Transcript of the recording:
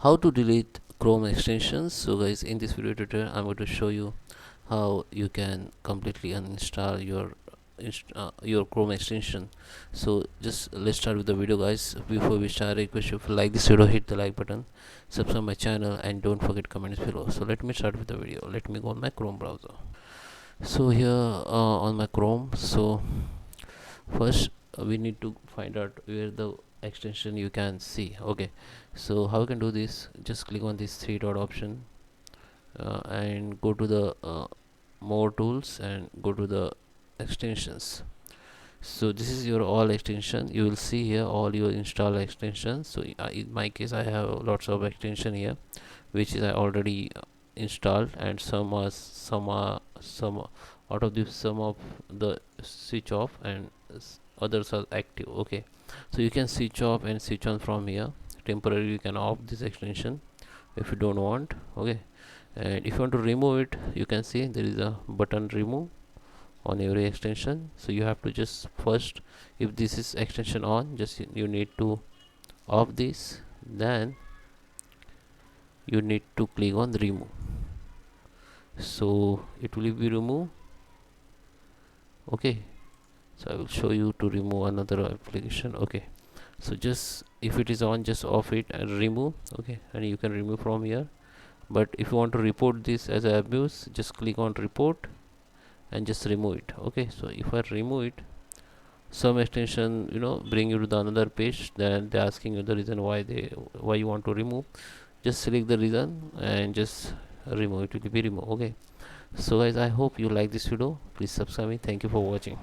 How to delete Chrome extensions. So guys, in this video tutorial I'm going to show you how you can completely uninstall your Chrome extension. So just let's start with the video, guys. Before we start, I request you, if you like this video, hit the like button, subscribe my channel, and don't forget comments below. So let me start with the video. Let me go on my Chrome browser. So here on my Chrome, so first we need to find out where the extension you can see. Okay, so how you can do this, just click on this three dot option and go to the more tools and go to the extensions. So this is your all extension. You will see here all your install extensions. So in my case I have lots of extension here, which is I already installed, and some out of this, some of the switch off and others are active. Okay, so you can switch off and switch on from here. Temporarily you can off this extension if you don't want. Okay, and if you want to remove it, you can see there is a button remove on every extension. So you have to just first, if this is extension on, just you need to off this, then you need to click on remove, so it will be removed. Okay, so I will show you to remove another application. Okay, so just if it is on, just off it and remove. Okay, and you can remove from here. But if you want to report this as a abuse, just click on report and just remove it. Okay, so if I remove it, some extension bring you to the another page, then they're asking you the reason why you want to remove. Just select the reason and just remove it. Will be removed. Okay, so guys, I hope you like this video. Please subscribe me. Thank you for watching.